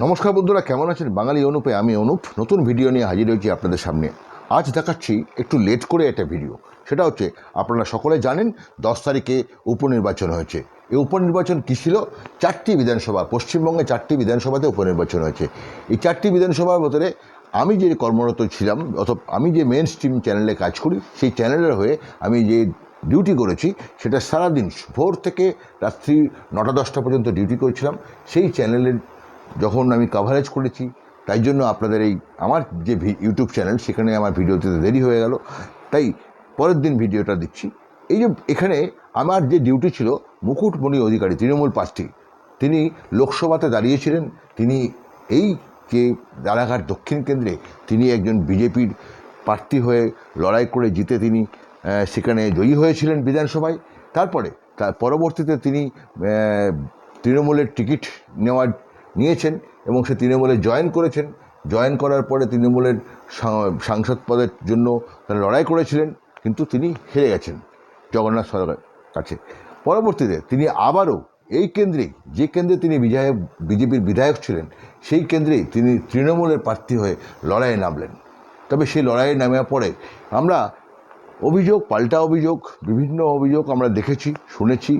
নমস্কার বন্ধুরা, কেমন আছেন? বাঙালি অনুপে আমি অনুপ নতুন ভিডিও নিয়ে হাজির হয়েছি আপনাদের সামনে। আজ দেখাচ্ছি একটু লেট করে একটা ভিডিও। সেটা হচ্ছে, আপনারা সকলে জানেন 10 তারিখে উপনির্বাচন হয়েছে। এই উপনির্বাচন কী ছিল? 4টি বিধানসভা, পশ্চিমবঙ্গে 4টি বিধানসভাতে উপনির্বাচন হয়েছে। এই 4টি বিধানসভার ভেতরে আমি যে কর্মরত ছিলাম, অথবা আমি যে মেন স্ট্রিম চ্যানেলে কাজ করি, সেই চ্যানেলের হয়ে আমি যে ডিউটি করেছি, সেটা সারাদিন ভোর থেকে রাত্রি 9টা-10টা পর্যন্ত ডিউটি করেছিলাম। সেই চ্যানেলের যখন আমি কাভারেজ করেছি, তাই জন্য আপনাদের এই আমার যে ইউটিউব চ্যানেল, সেখানে আমার ভিডিওতে দেরি হয়ে গেল, তাই পরের দিন ভিডিওটা দিচ্ছি। এই যে এখানে আমার যে ডিউটি ছিল, মুকুটমণি অধিকারী, তৃণমূল প্রার্থী, তিনি লোকসভাতে দাঁড়িয়েছিলেন। তিনি এই যে রানাঘাট দক্ষিণ কেন্দ্রে তিনি একজন বিজেপির প্রার্থী হয়ে লড়াই করে জিতে তিনি সেখানে জয়ী হয়েছিলেন বিধানসভায়। তার পরবর্তীতে তিনি তৃণমূলের টিকিট নিয়েছেন এবং সে তৃণমূলে জয়েন করেছেন। জয়েন করার পরে তৃণমূলের সাংসদ পদের জন্য তারা লড়াই করেছিলেন, কিন্তু তিনি হেরে গেছেন জগন্নাথ সরকারের কাছে। পরবর্তীতে তিনি আবারও এই কেন্দ্রে, যে কেন্দ্রে তিনি বিজেপির বিধায়ক ছিলেন, সেই কেন্দ্রেই তিনি তৃণমূলের প্রার্থী হয়ে লড়াইয়ে নামলেন। তবে সেই লড়াইয়ে নামার পরে আমরা পাল্টা অভিযোগ, বিভিন্ন অভিযোগ আমরা দেখেছি, শুনেছি,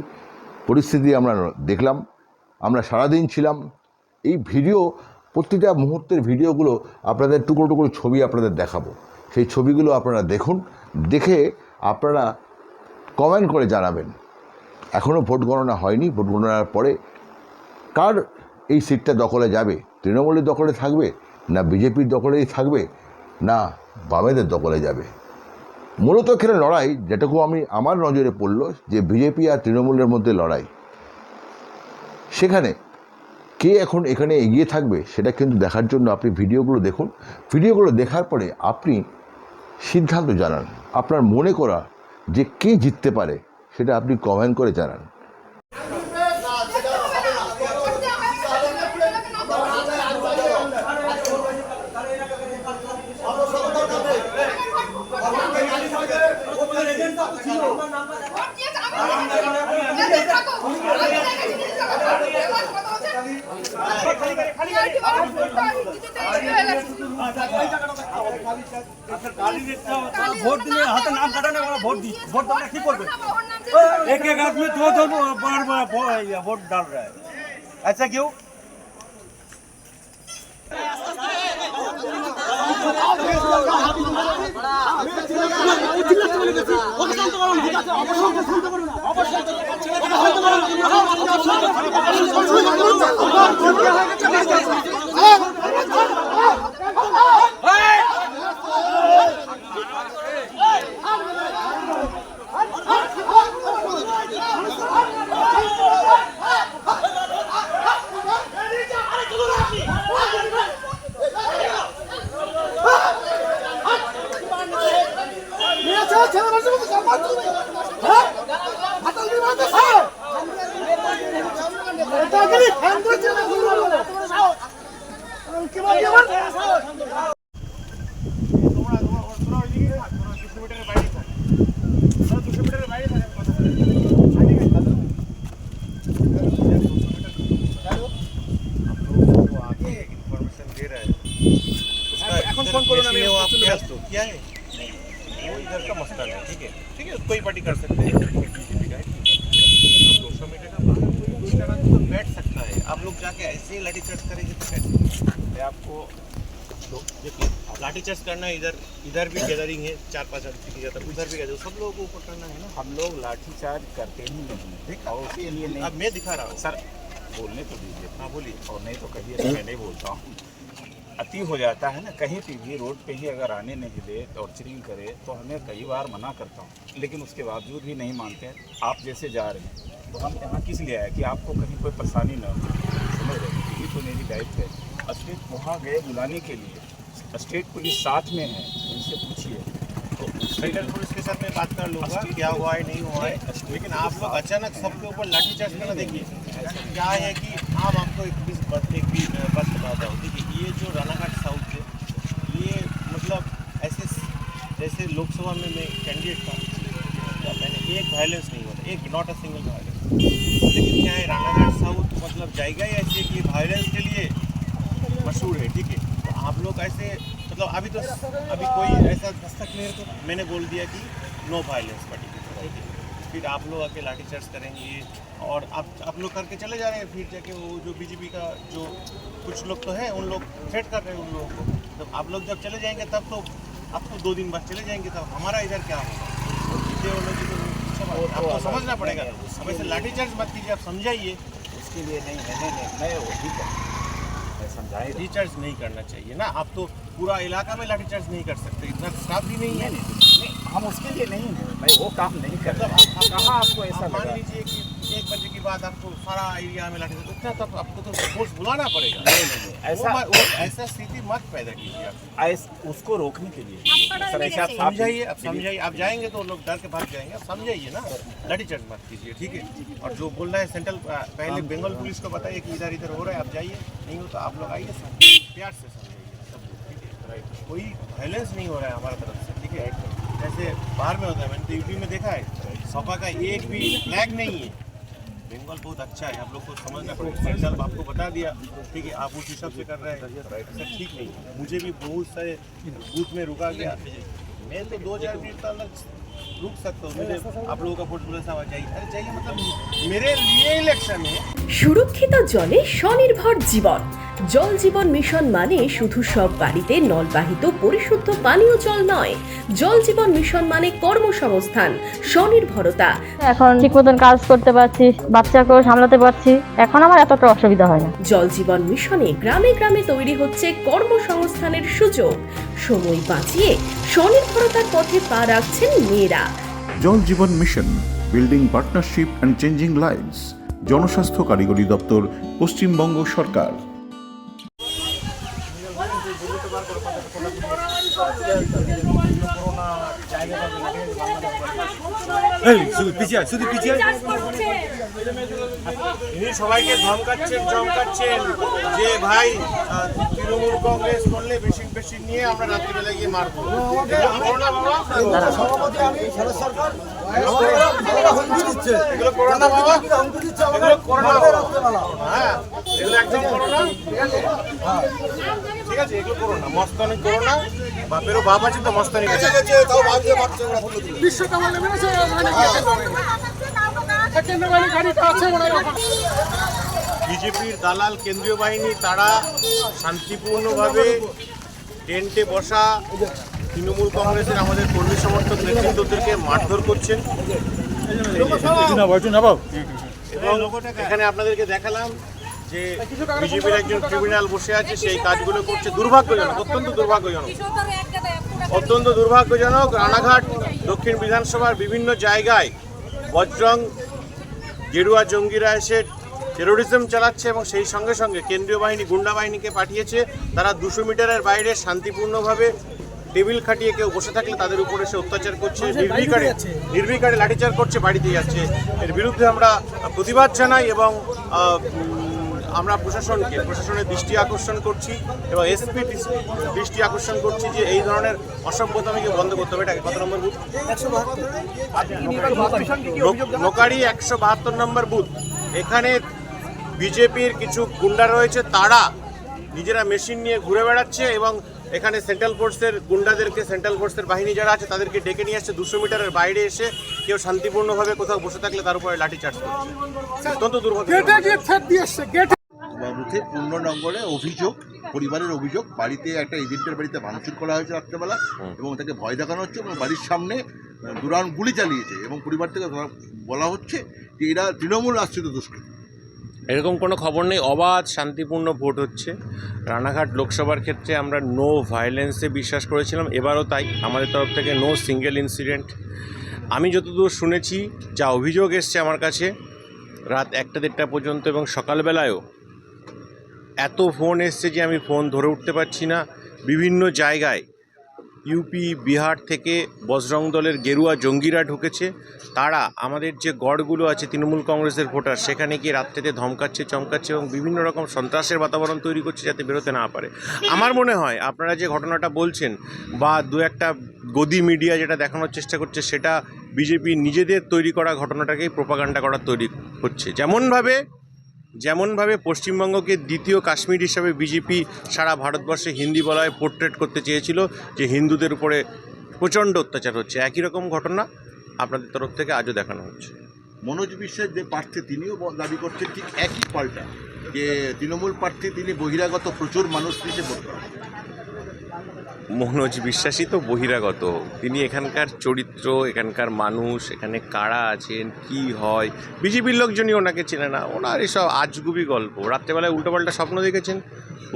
পরিস্থিতি আমরা দেখলাম। আমরা সারাদিন ছিলাম। এই প্রতিটা মুহূর্তের ভিডিওগুলো আপনাদের টুকরো টুকরো ছবি আপনাদের দেখাবো। সেই ছবিগুলো আপনারা দেখুন, দেখে আপনারা কমেন্ট করে জানাবেন। এখনও ভোট গণনা হয়নি। ভোট গণনার পরে কার এই সিটটা দখলে যাবে? তৃণমূলের দখলে থাকবে, না বিজেপির দখলেই থাকবে, না বামেদের দখলে যাবে? মূলত এখানে লড়াই, যেটুকু আমার নজরে পড়ল, যে বিজেপি আর তৃণমূলের মধ্যে লড়াই। সেখানে কে এখন এখানে এগিয়ে থাকবে, সেটা কিন্তু দেখার জন্য আপনি ভিডিওগুলো দেখুন। ভিডিওগুলো দেখার পরে আপনি সিদ্ধান্ত জানান। আপনার মনে করা যে কে জিততে পারে, সেটা আপনি কমেন্ট করে জানান। ভোট দিলে হাতে নাম কাটানো, ভোট दी ভোট তোমরা কি করবে? एक एक आदमी दो वोट डाल रहा है, ऐसा क्यों? क्या है वो इधर का मसला है। ठीक है, कोई पार्टी कर सकते हैं, 200 मीटर का तो बैठ सकता है। आप लोग जाके ऐसे ही लाठी चार्ज करेंगे तो कैसे? आपको देखिए, लाठी चार्ज करना है, इधर भी गैदरिंग है, 4-5 आदमी की जाता है, उधर भी गैदरिंग, सब लोगों को ऊपर करना है ना। हम लोग लाठी चार्ज करते ही नहीं, और उसके लिए नहीं। अब मैं दिखा रहा हूँ सर, बोलने तो दीजिए। हाँ बोलिए। और नहीं तो कहिए तो मैं नहीं बोलता हूँ। अति हो जाता है ना, कहीं पे भी रोड पे ही अगर आने नहीं दे, टॉर्चरिंग करे, तो हमें कई बार मना करता हूँ, लेकिन उसके बावजूद भी नहीं मानते हैं। आप जैसे जा रहे हैं, तो हम यहाँ किस लिए आए कि आपको कहीं कोई परेशानी न हो, समझ रहे हैं? यही तो मेरी दायित्व है। स्टेट वहाँ गए बुलाने के लिए, स्टेट पुलिस साथ में है, उनसे पूछिए। तो सेंट्रल पुलिस के साथ मैं बात कर लूँगा क्या हुआ है नहीं हुआ है, लेकिन आप लोग अचानक सबके ऊपर लाठीचार्ज करना, देखिए क्या है कि आप आपको एक बात बताता हूँ। देखिए, ये जो रानाघाट साउथ है, ये मतलब ऐसे जैसे लोकसभा में मैं कैंडिडेट था, मैंने एक वायलेंस नहीं हुआ था, एक नॉट अ सिंगल वायलेंस। लेकिन क्या है, रानाघाट साउथ मतलब जाएगा ही ऐसे कि वायलेंस के लिए मशहूर है, ठीक है। तो आप लोग ऐसे मतलब अभी कोई ऐसा दस्तक नहीं तो मैंने बोल दिया कि नो वायलेंस पार्टी, फिर आप लोग आके लाठीचार्ज करेंगे और आप लोग करके चले जा रहे हैं। फिर जाके वो जो बीजेपी का जो कुछ लोग तो है उन लोग थ्रेट कर रहे हैं उन लोगों को। जब आप लोग जब चले जाएंगे तब तो आपको 2 दिन बाद चले जाएंगे, तब हमारा इधर क्या होगा? आपको समझना पड़ेगा। अब ऐसे लाठीचार्ज मत कीजिए, आप समझाइए। उसके लिए नहीं मैं वो ठीक है, मैं समझाएगा। लाठीचार्ज नहीं करना चाहिए ना, आप तो पूरा इलाका में लाठीचार्ज नहीं कर सकते, इतना स्टाफ भी नहीं है। नहीं, हम उसके लिए नहीं है, मैं वो काम नहीं कर रहा। कहाँ आपको ऐसा मान लगा? लीजिए कि 1 बजे के बाद आपको सारा एरिया में लाठीचार्ज इतना, तब आपको तो फोर्स बुलाना पड़ेगा। नहीं, ऐसा स्थिति मत पैदा कीजिए आप। उसको रोकने के लिए सर ऐसे आप समझाइए, आप जाएंगे तो लोग डर के भाग जाएंगे, आप समझाइए ना, लाठीचार्ज मत कीजिए, ठीक है। और जो बोल रहा है सेंट्रल, पहले बंगाल पुलिस को बताइए कि इधर इधर हो रहा है, आप जाइए, नहीं हो तो आप लोग आइए, प्यार से समझाइए सब लोग, ठीक है। कोई वायलेंस नहीं हो रहा है हमारा तरफ से, ठीक है। जैसे बाहर में होता है, मैंने तो यूपी में देखा है, सपा का एक भी फ्लैग नहीं है। बंगाल बहुत अच्छा है, आप लोग को समझना पड़ेगा। सेंट्रल आपको बता दिया, ठीक है, आप उस हिसाब से कर रहे हैं, ऐसा ठीक नहीं है। मुझे भी बहुत सारे बूथ में रुका गया, मैं तो 2-4 मिनट तक रुक सकता हूँ। मुझे आप लोगों का वोट बोले साहब चाहिए, अरे चाहिए मतलब मेरे लिए इलेक्शन है। সুরক্ষিত জলে স্বনির্ভর জীবন। জল জীবন মিশন মানে শুধু সব বাড়িতে নলবাহিত পরিশুদ্ধ পানীয় জল নয়, জল জীবন মিশন মানে কর্মসংস্থান, স্বনির্ভরতা। এখন ঠিক মতন কাজ করতে পারছি, বাচ্চাকেও সামলাতে পারছি, এখন আমার এতটা অসুবিধা হয় না। জল জীবন মিশনে গ্রামে গ্রামে তৈরি হচ্ছে কর্মসংস্থানের সুযোগ, সময় বাঁচিয়ে স্বনির্ভরতার পথে পা রাখছেন মেয়েরা। Jal Jeevan mission, building partnership and changing lives, জনস্বাস্থ্য কারিগরি দপ্তর, পশ্চিমবঙ্গ সরকার। ইনি সবাইকে ধমকাচ্ছেন যে ভাই তৃণমূল কংগ্রেস করলে বেশি নিয়ে আমরা রাত্রিবেলা গিয়ে মারবো। করোনা বাবা, এগুলো করোনা বাবা, এগুলো করোনা, হ্যাঁ এগুলো একদম করোনা, ঠিক আছে, এগুলো করোনা, মস্তানি করোনা। বাপেরও বাপ আছে তো মস্তানি বিজেপির দালাল কেন্দ্রীয় বাহিনী, তারা শান্তিপূর্ণভাবে টেন্টে বসা তৃণমূল কংগ্রেসের আমাদের কর্মী সমর্থক নেতৃত্বদেরকে মারধর করছেন। এবং এখানে আপনাদেরকে দেখালাম যে বিজেপির একজন ক্রিমিনাল বসে আছে, সেই কাজগুলো করছে। দুর্ভাগ্যজনক, অত্যন্ত দুর্ভাগ্যজনক। রানাঘাট দক্ষিণ বিধানসভার বিভিন্ন জায়গায় বজরং গেরুয়া জঙ্গিরা এসে টেরোরিজম চালাচ্ছে এবং সেই সঙ্গে সঙ্গে কেন্দ্রীয় বাহিনী গুন্ডা বাহিনীকে পাঠিয়েছে। তারা 200 মিটারের বাইরে শান্তিপূর্ণভাবে টেবিল খাটিয়ে কেউ বসে থাকলে তাদের উপরে সে অত্যাচার করছে, নির্বিকারে লাঠিচার্জ করছে, বাড়িতে যাচ্ছে। এর বিরুদ্ধে আমরা প্রতিবাদ জানাই এবং আমরা প্রশাসনের দৃষ্টি আকর্ষণ করছি এবং এসপি দৃষ্টি আকর্ষণ করছি যে এই ধরনের অসভ্যতামিকে বন্ধ করতে হবে। এটাকে কত নম্বর বুথ? নোকারি 172 নম্বর বুথ। এখানে বিজেপির কিছু গুন্ডা রয়েছে, তারা নিজেরা মেশিন নিয়ে ঘুরে বেড়াচ্ছে এবং এখানে সেন্ট্রাল ফোর্সের গুন্ডাদেরকে, সেন্ট্রাল ফোর্সের বাহিনী যারা আছে তাদেরকে ডেকে নিয়ে আসছে। 200 মিটারের বাইরে এসে কেউ শান্তিপূর্ণভাবে কোথাও বসে থাকলে তার উপরে লাঠিচার্জ করছে। অত্যন্ত দুর্ভাগ্য। বুথে 15 নম্বরে অভিযোগ, পরিবারের অভিযোগ, বাড়িতে একটা এজেন্টের বাড়িতে ভাঙচুর করা হয়েছে রাত্রেবেলা এবং তাকে ভয় দেখানো হচ্ছে এবং বাড়ির সামনে দুরান গুলি চালিয়েছে এবং পরিবার থেকে বলা হচ্ছে যে এরা তৃণমূল আশ্রিত দুষ্কৃতী। এরকম কোনো খবর নেই, অবাধ শান্তিপূর্ণ ভোট হচ্ছে। রানাঘাট লোকসভার ক্ষেত্রে আমরা নো ভায়োলেন্সে বিশ্বাস করেছিলাম, এবারও তাই। আমাদের তরফ থেকে নো সিঙ্গেল ইনসিডেন্ট। আমি যতদূর শুনেছি, যা অভিযোগ এসছে আমার কাছে, রাত 1টা-1:30 পর্যন্ত এবং সকালবেলায়ও এত ফোন এসছে যে আমি ফোন ধরে উঠতে পারছি না। বিভিন্ন জায়গায় ইউপি, বিহার থেকে বজরং দলের গেরুয়া জঙ্গিরা ঢুকেছে। তারা আমাদের যে গড়গুলো আছে তৃণমূল কংগ্রেসের ভোটার, সেখানে গিয়ে রাত্রিতে ধমকাচ্ছে, চমকাচ্ছে এবং বিভিন্ন রকম সন্ত্রাসের বাতাবরণ তৈরি করছে যাতে বেরোতে না পারে। আমার মনে হয় আপনারা যে ঘটনাটা বলছেন বা দু একটা গদি মিডিয়া যেটা দেখানোর চেষ্টা করছে, সেটা বিজেপি নিজেদের তৈরি করা ঘটনাটাকেই প্রোপাগান্ডা করার তৈরি হচ্ছে। যেমনভাবে যেমনভাবে পশ্চিমবঙ্গকে দ্বিতীয় কাশ্মীর হিসাবে বিজেপি সারা ভারতবর্ষে হিন্দি বলায় পোর্ট্রেট করতে চেয়েছিল যে হিন্দুদের উপরে প্রচণ্ড অত্যাচার হচ্ছে, একই রকম ঘটনা আপনাদের তরফ থেকে আজও দেখানো হচ্ছে। মনোজ বিশ্বাস যে প্রার্থী তিনিও দাবি করছেন ঠিক একই পাল্টা, যে তৃণমূল প্রার্থী তিনি বহিরাগত প্রচুর মানুষ নিচে ভোট করেন। মনোজ বিশ্বাসী তো বহিরাগত, তিনি এখানকার চরিত্র, এখানকার মানুষ, এখানে কারা আছেন, কি হয়, বিজেপির লোকজনই ওনাকে চেনে না। ওনার এসব আজগুবি গল্প, রাত্রেবেলায় উল্টোপাল্টা স্বপ্ন দেখেছেন,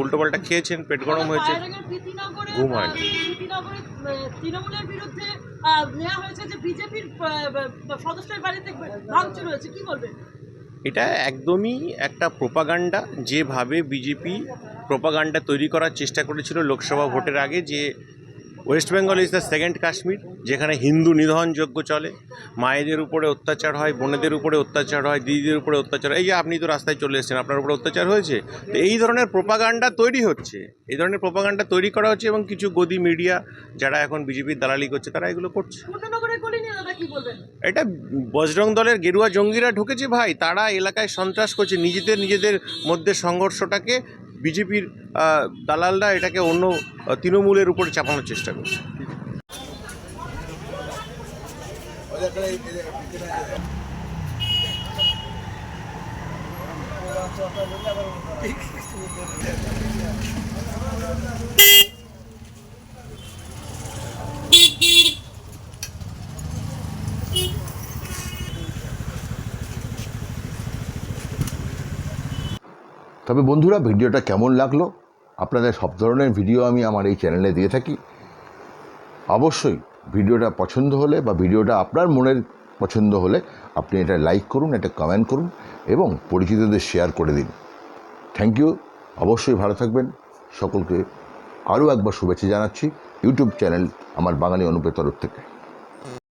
উল্টোপাল্টা খেয়েছেন, পেট গরম হয়েছে, ঘুম হয়নি। তৃণমূলের বিরুদ্ধে নেওয়া হয়েছে যে বিজেপির সদস্যের বাড়িতে ভাঙচুর হয়েছে, কি বলবেন? এটা একদমই একটা প্রোপাগান্ডা, যেভাবে বিজেপি প্রোপাগান্ডা তৈরি করার চেষ্টা করেছিল লোকসভা ভোটের আগে, যে West Bengal is the second Kashmir, যেখানে হিন্দু নিধনযজ্ঞ চলে, মায়েদের উপরে অত্যাচার হয়, বোনেদের উপরে অত্যাচার হয়, দিদিদের উপরে অত্যাচার হয়। এই যে আপনি তো রাস্তায় চলে এসেছেন, আপনার উপরে অত্যাচার হয়েছে। তো এই ধরনের প্রোপাগান্ডা তৈরি হচ্ছে, এই ধরনের প্রোপাগান্ডা তৈরি করা হচ্ছে, এবং কিছু গদি মিডিয়া যারা এখন বিজেপির দালালি করছে তারা এগুলো করছে। এটা বজরং দলের গেরুয়া জঙ্গিরা ঢুকেছে ভাই, তারা এলাকায় সন্ত্রাস করছে, নিজেদের মধ্যে সংঘর্ষটাকে বিজেপির দালালরা এটাকে অন্য তৃণমূলের উপরে চাপানোর চেষ্টা করছে। তবে বন্ধুরা, ভিডিওটা কেমন লাগলো? আপনাদের সব ধরনের ভিডিও আমি আমার এই চ্যানেলে দিয়ে থাকি। অবশ্যই ভিডিওটা পছন্দ হলে বা ভিডিওটা আপনার মনের পছন্দ হলে আপনি এটা লাইক করুন, এটা কমেন্ট করুন এবং পরিচিতদের শেয়ার করে দিন। Thank you. অবশ্যই ভালো থাকবেন। সকলকে আরও একবার শুভেচ্ছা জানাচ্ছি ইউটিউব চ্যানেল আমার বাঙালি অনুপের তরফ থেকে।